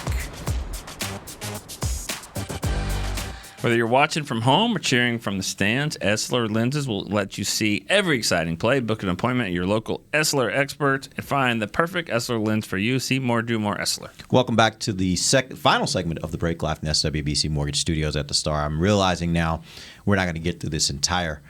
Whether you're watching from home or cheering from the stands, Essler Lenses will let you see every exciting play. Book an appointment at your local Essler expert and find the perfect Essler lens for you. See more, do more, Essler. Welcome back to the final segment of the break, live from the SWBC Mortgage Studios at the Star. I'm realizing now we're not going to get through this entire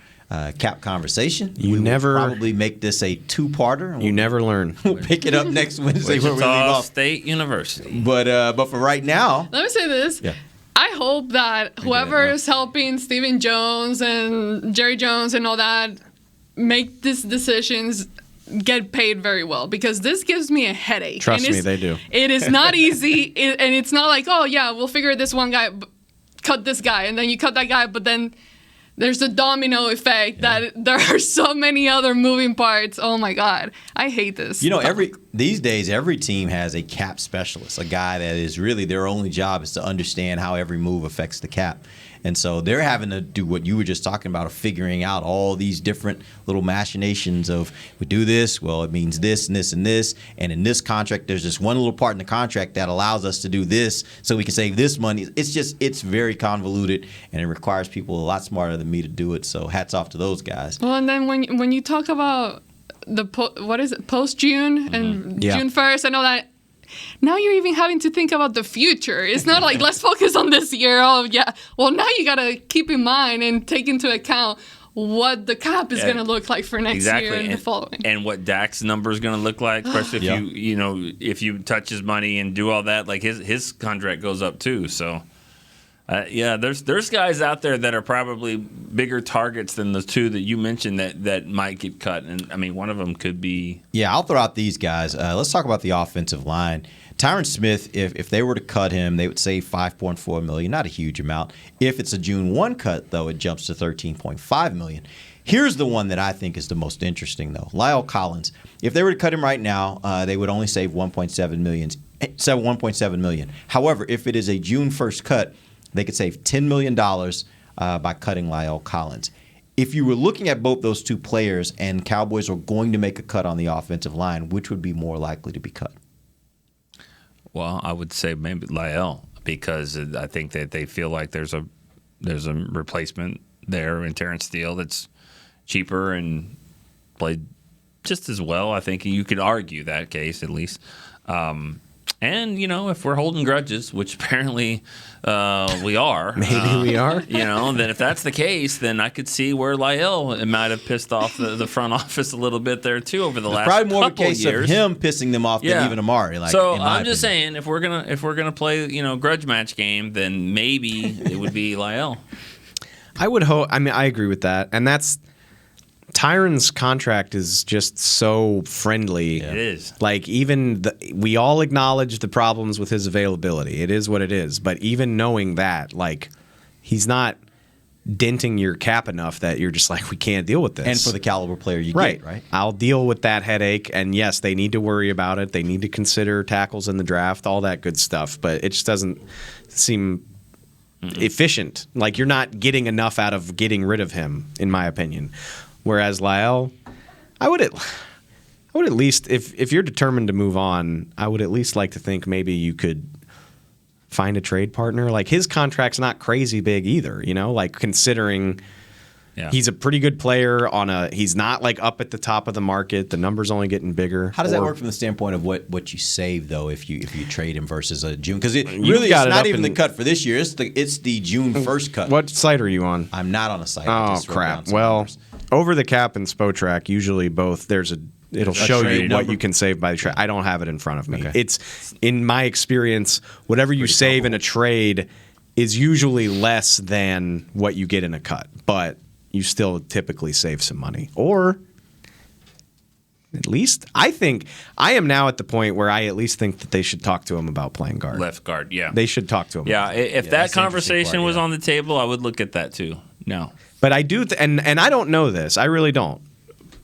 cap conversation. We will probably make this a two-parter. You never learn. We'll pick it up next Wednesday where we leave Wichita off. State University. But for right now, Let me say this. Yeah. I hope that whoever is helping Stephen Jones and Jerry Jones and all that make these decisions get paid very well, because this gives me a headache. Trust me, they do. It is not easy, and it's not like, oh, yeah, we'll figure this one guy, cut this guy, and then you cut that guy, but then there's a domino effect that there are so many other moving parts. Oh, my God. I hate this. you know, these days, every team has a cap specialist, a guy that is really their only job is to understand how every move affects the cap. And so they're having to do what you were just talking about, of figuring out all these different little machinations of, we do this, well, it means this and this and this. And in this contract, there's just one little part in the contract that allows us to do this so we can save this money. It's very convoluted, and it requires people a lot smarter than me to do it. So hats off to those guys. Well, and then when you talk about the post-June and Yeah. June 1st and all that, now you're even having to think about the future. It's not like, let's focus on this year. Oh, yeah. Well, now you got to keep in mind and take into account what the cap is going to look like for next year and the following. And what Dak's number is going to look like, especially if if you touch his money and do all that, like his contract goes up too. So there's guys out there that are probably bigger targets than the two that you mentioned that might get cut. And I mean, one of them could be. Yeah, I'll throw out these guys. Let's talk about the offensive line. Tyron Smith, if they were to cut him, they would save $5.4 million, not a huge amount. If it's a June 1 cut, though, it jumps to $13.5 million. Here's the one that I think is the most interesting, though. Lyle Collins. If they were to cut him right now, they would only save $1.7 million. However, if it is a June 1st cut, they could save $10 million by cutting Lyle Collins. If you were looking at both those two players and Cowboys are going to make a cut on the offensive line, which would be more likely to be cut? Well, I would say maybe Lyle, because I think that they feel like there's a replacement there in Terrence Steele that's cheaper and played just as well. I think you could argue that case at least. And, if we're holding grudges, which apparently we are. Maybe we are. Then if that's the case, then I could see where Lyle might have pissed off the front office a little bit there, too, over the last couple probably more of a case years. of him pissing them off than even Amari. So I'm just saying, if we're gonna play, grudge match game, then maybe it would be Lyle. I would hope. I mean, I agree with that. And Tyron's contract is just so friendly. It is. Like, we all acknowledge the problems with his availability. It is what it is. But even knowing that, like, he's not denting your cap enough that you're just like, we can't deal with this. And for the caliber player you get, right? I'll deal with that headache. And yes, they need to worry about it. They need to consider tackles in the draft, all that good stuff. But it just doesn't seem efficient. Like, you're not getting enough out of getting rid of him, in my opinion. Whereas Lyle, I would at least, if you're determined to move on, I would at least like to think maybe you could find a trade partner. Like, his contract's not crazy big either, like, considering he's a pretty good player he's not like up at the top of the market. The number's only getting bigger. How does that work from the standpoint of what you save though if you trade him versus a June? Because it's not even the cut for this year. It's the June 1st cut. What site are you on? I'm not on a site. Oh crap! Well, numbers. Over the cap and Spotrac, usually both it'll show you what you can save by the trade. I don't have it in front of me. Okay. It's, in my experience, whatever you save in a trade is usually less than what you get in a cut, but you still typically save some money. Or at least I am now at the point where I at least think that they should talk to him about playing guard. Left guard, yeah. They should talk to him. Yeah, if that conversation was on the table, I would look at that too. No. But I do, and I don't know this. I really don't.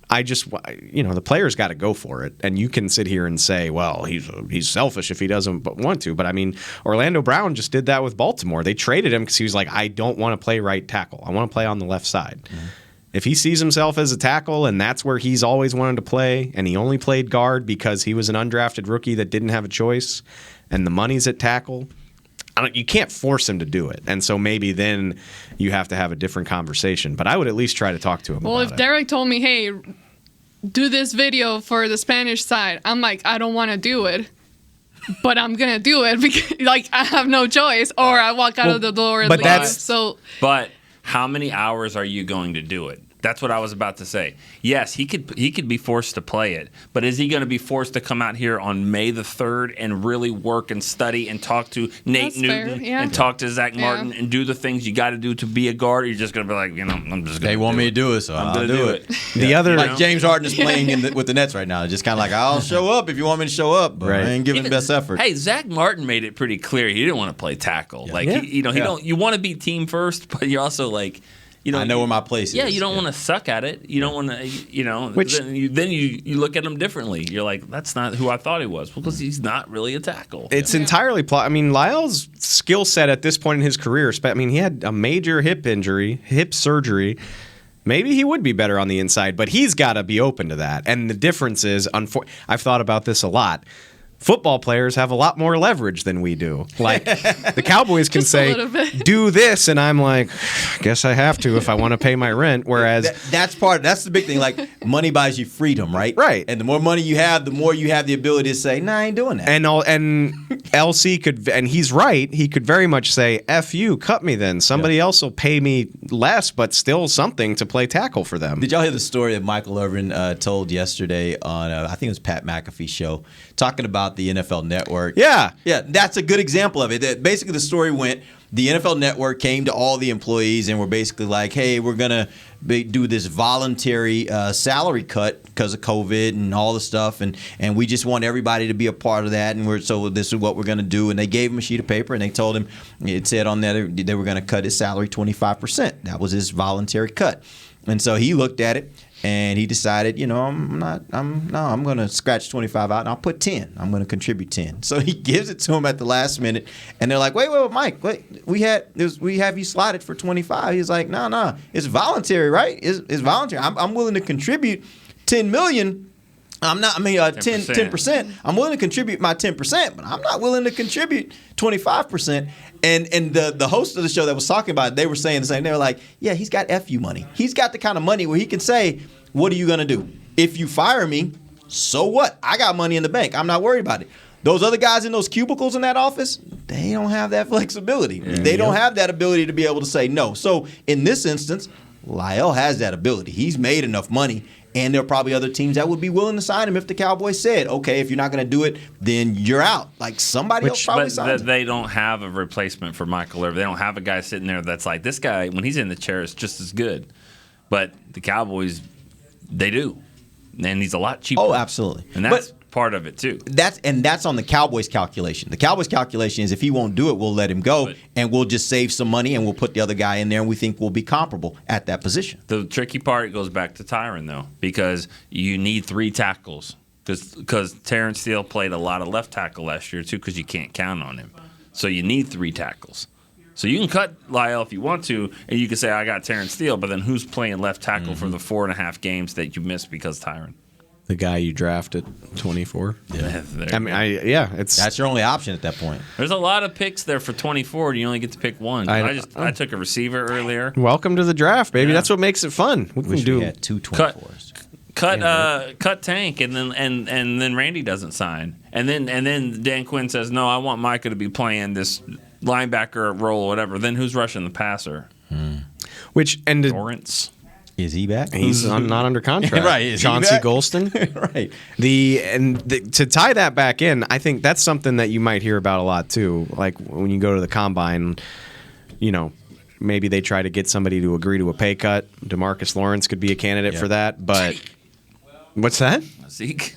I just, the player's got to go for it. And you can sit here and say, well, he's selfish if he doesn't want to. But, I mean, Orlando Brown just did that with Baltimore. They traded him because he was like, I don't want to play right tackle. I want to play on the left side. Mm-hmm. If he sees himself as a tackle and that's where he's always wanted to play, and he only played guard because he was an undrafted rookie that didn't have a choice, and the money's at tackle, you can't force him to do it. And so maybe then you have to have a different conversation. But I would at least try to talk to him about it. Well, if Derek told me, hey, do this video for the Spanish side, I'm like, I don't want to do it. But I'm going to do it because, like, I have no choice. Or I walk out of the door and leave. But how many hours are you going to do it? That's what I was about to say. Yes, he could be forced to play it, but is he going to be forced to come out here on May the 3rd and really work and study and talk to Nate Newton and talk to Zach Martin and do the things you got to do to be a guard? Or you're just going to be like, I'm just going to They want me to do it, so I'm going to do it. The other, like James Harden is playing with the Nets right now. Just kind of like, I'll show up if you want me to show up, but I ain't giving the best effort. Hey, Zach Martin made it pretty clear he didn't want to play tackle. Like, he don't. You want to be team first, but you're also like. I know where my place is. Yeah, you don't want to suck at it. You don't want to, then you look at him differently. You're like, that's not who I thought he was. Well, because he's not really a tackle. It's entirely Lyle's skill set at this point in his career, he had a major hip surgery. Maybe he would be better on the inside, but he's got to be open to that. And the difference is, I've thought about this a lot. Football players have a lot more leverage than we do. Like, the Cowboys can say, do this, and I'm like, guess I have to if I want to pay my rent. Whereas that's the big thing. Like, money buys you freedom, right? Right. And the more money you have, the more you have the ability to say, nah, I ain't doing that. And LC could, and he's right, he could very much say, F you, cut me then. Somebody else will pay me less, but still something to play tackle for them. Did y'all hear the story that Michael Irvin told yesterday on, I think it was Pat McAfee's show, talking about the NFL Network? Yeah. Yeah, that's a good example of it. Basically, the story went, the NFL Network came to all the employees and were basically like, hey, we're going to do this voluntary salary cut because of COVID and all the stuff, and we just want everybody to be a part of that, and so this is what we're going to do. And they gave him a sheet of paper, and they told him, it said on there they were going to cut his salary 25%. That was his voluntary cut. And so he looked at it, and he decided, I'm going to scratch 25 out, and I'll put 10. I'm going to contribute 10. So he gives it to him at the last minute, and they're like, wait, Mike, we have you slotted for 25. He's like, no, it's voluntary, right? It's voluntary. I'm willing to contribute $10 million. 10%. I'm willing to contribute my 10%, but I'm not willing to contribute 25%. And the host of the show that was talking about it, they were saying the same. They were like, yeah, he's got FU money. He's got the kind of money where he can say, what are you going to do? If you fire me, so what? I got money in the bank. I'm not worried about it. Those other guys in those cubicles in that office, they don't have that flexibility. They don't have that ability to be able to say no. So in this instance, Lyle has that ability. He's made enough money, and there are probably other teams that would be willing to sign him if the Cowboys said, okay, if you're not going to do it, then you're out. Like somebody else probably signs him. They don't have a replacement for Michael Irvin. They don't have a guy sitting there that's like, this guy, when he's in the chair, is just as good. But the Cowboys, they do. And he's a lot cheaper. Oh, absolutely. And that's part of it, too. That's on the Cowboys calculation. The Cowboys calculation is if he won't do it, we'll let him go, and we'll just save some money, and we'll put the other guy in there, and we think we'll be comparable at that position. The tricky part goes back to Tyron, though, because you need 3 tackles. Because Terrence Steele played a lot of left tackle last year, too, because you can't count on him. So you need 3 tackles. So you can cut Lyle if you want to, and you can say, I got Terrence Steele, but then who's playing left tackle for the 4.5 games that you missed because Tyron? The guy you drafted, 24. Yeah. That's your only option at that point. There's a lot of picks there for 24, and you only get to pick one. I took a receiver earlier. Welcome to the draft, baby. That's what makes it fun. We had 2 24s. Cut Tank, and then Randy doesn't sign, and then Dan Quinn says, no, I want Micah to be playing this linebacker role or whatever. Then who's rushing the passer? Which ended Lawrence. Is he back? He's not under contract. Right. Is Chauncey he back? Golston. Right. To tie that back in, I think that's something that you might hear about a lot too. Like when you go to the combine, maybe they try to get somebody to agree to a pay cut. DeMarcus Lawrence could be a candidate for that. But what's that? Zeke.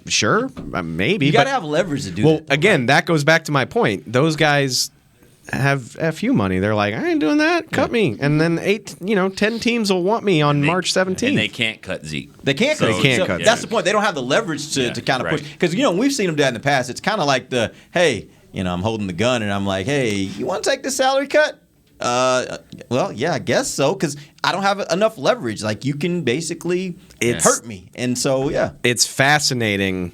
Sure, maybe. You got to have leverage to do that. Well, again, that goes back to my point. Those guys have FU money. They're like, I ain't doing that. Cut me. And then 10 teams will want me on March 17th. And they can't cut Zeke. They can't cut Zeke. That's the point. They don't have the leverage to kind of push. Because, we've seen them do that in the past. It's kind of like hey, I'm holding the gun and I'm like, hey, you want to take the salary cut? Well, yeah, I guess so, because I don't have enough leverage. Like, you can basically hurt me. And so, yeah. It's fascinating.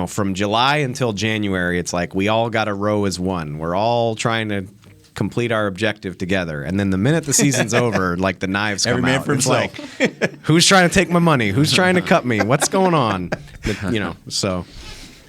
From July until January, it's like we all got to row as one. We're all trying to complete our objective together. And then the minute the season's over, like the knives come Every man out. for It's himself. like, who's trying to take my money? Who's trying to cut me? What's going on? So,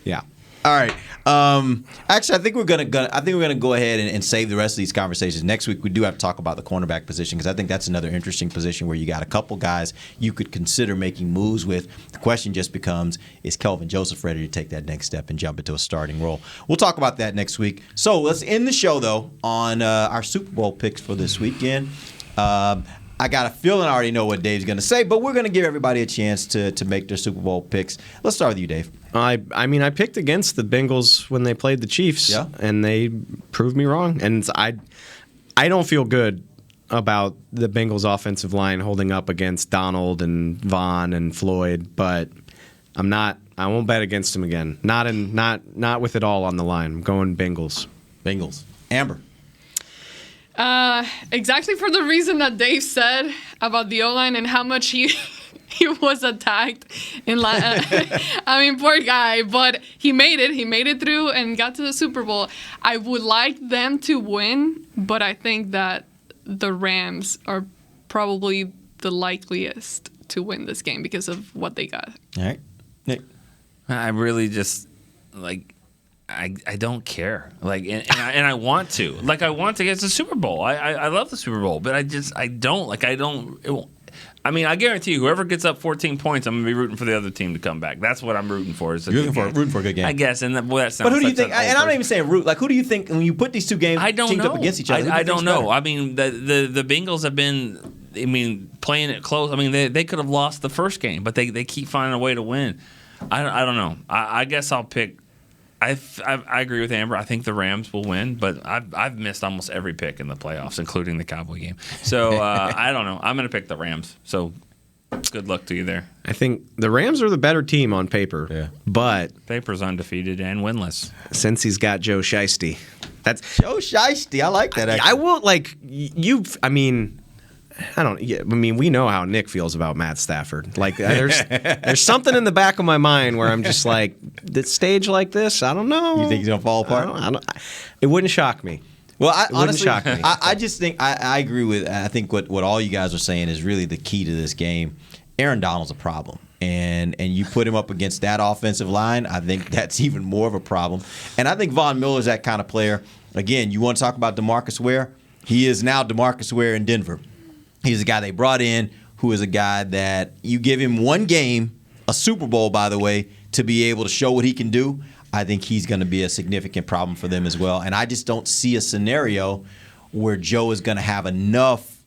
yeah. All right. Actually, I think we're gonna go ahead and save the rest of these conversations. Next week, we do have to talk about the cornerback position because I think that's another interesting position where you got a couple guys you could consider making moves with. The question just becomes: is Kelvin Joseph ready to take that next step and jump into a starting role? We'll talk about that next week. So let's end the show though on our Super Bowl picks for this weekend. I got a feeling I already know what Dave's going to say, but we're going to give everybody a chance to make their Super Bowl picks. Let's start with you, Dave. I picked against the Bengals when they played the Chiefs, and they proved me wrong. And I don't feel good about the Bengals offensive line holding up against Donald and Vaughn and Floyd, but I won't bet against them again. Not with it all on the line. I'm going Bengals. Amber. Exactly for the reason that Dave said about the O-line and how much he was attacked. Poor guy, but he made it. He made it through and got to the Super Bowl. I would like them to win, but I think that the Rams are probably the likeliest to win this game because of what they got. All right. Nick. I really just, I don't care. And I want to. I want to get to the Super Bowl. I love the Super Bowl, but I don't. I guarantee you, whoever gets up 14 points, I'm going to be rooting for the other team to come back. That's what I'm rooting for. You're rooting for a good game. I guess. That sounds. But who do you think? And I'm not even saying root. Who do you think when you put these two teams up against each other? I don't know. The Bengals have been, playing it close. They could have lost the first game, but they keep finding a way to win. I don't know. I guess I'll pick. I agree with Amber. I think the Rams will win, but I've missed almost every pick in the playoffs, including the Cowboy game. So I don't know. I'm going to pick the Rams. So good luck to you there. I think the Rams are the better team on paper, but paper's undefeated and winless. Since he's got Joe Shiesty, that's Joe Shiesty. I like that. I will we know how Nick feels about Matt Stafford. There's something in the back of my mind where I'm just like, this stage like this, I don't know. You think he's gonna fall apart? It wouldn't shock me. Well, honestly, I just think I agree with. I think what all you guys are saying is really the key to this game. Aaron Donald's a problem. And you put him up against that offensive line, I think that's even more of a problem. And I think Von Miller's that kind of player. Again, you want to talk about DeMarcus Ware? He is now DeMarcus Ware in Denver. He's a guy they brought in who is a guy that you give him one game, a Super Bowl, by the way, to be able to show what he can do. I think he's going to be a significant problem for them as well. And I just don't see a scenario where Joe is going to have enough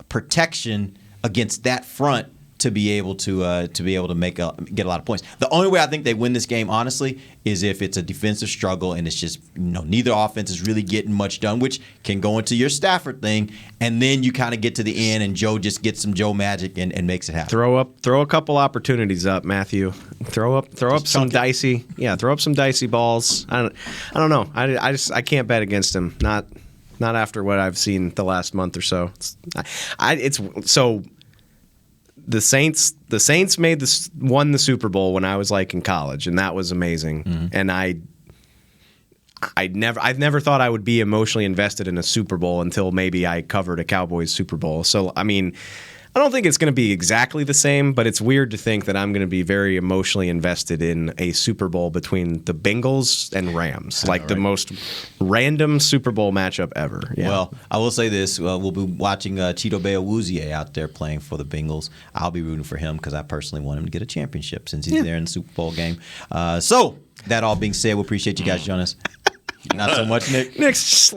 protection against that front to be able to get a lot of points. The only way I think they win this game, honestly, is if it's a defensive struggle and it's just neither offense is really getting much done, which can go into your Stafford thing, and then you kind of get to the end and Joe just gets some Joe magic and makes it happen. Throw a couple opportunities up, Matthew. Throw up some dicey balls. I don't know. I can't bet against him. Not after what I've seen the last month or so. The Saints won the Super Bowl when I was in college, and that was amazing. Mm-hmm. And I've never thought I would be emotionally invested in a Super Bowl until maybe I covered a Cowboys Super Bowl. So I mean, I don't think it's going to be exactly the same, but it's weird to think that I'm going to be very emotionally invested in a Super Bowl between the Bengals and Rams, the most random Super Bowl matchup ever. Yeah. Well, I will say this. We'll be watching Cheeto Awuzie out there playing for the Bengals. I'll be rooting for him because I personally want him to get a championship since he's there in the Super Bowl game. So, that all being said, we appreciate you guys joining us. Not so much, Nick. Nick's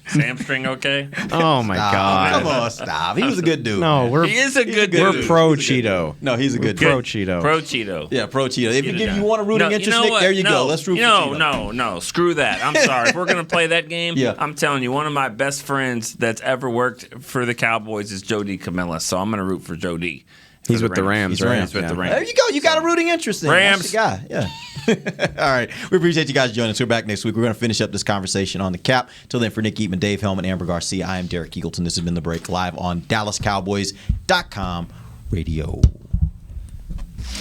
hamstring okay? Oh my God! Come on, stop. He was a good dude. No, he is a good dude. We're pro Cheeto. No, he's a good dude. Pro Cheeto. Pro Cheeto. Yeah, pro Cheeto. If you want a rooting interest, Nick, there you go. Let's root for Cheeto. No. Screw that. I'm sorry. If we're gonna play that game, I'm telling you, one of my best friends that's ever worked for the Cowboys is Joe D. Camilla. So I'm gonna root for Joe D. He's with the Rams, right? He's with the Rams. There you go. You got a rooting interest in Rams. That's the guy. Yeah. All right. We appreciate you guys joining us. We're back next week. We're going to finish up this conversation on the cap. Till then, for Nick Eatman, Dave Hellman, Amber Garcia, I am Derek Eagleton. This has been The Break, live on DallasCowboys.com radio.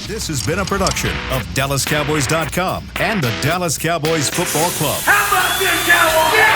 This has been a production of DallasCowboys.com and the Dallas Cowboys Football Club. How about this, Cowboys?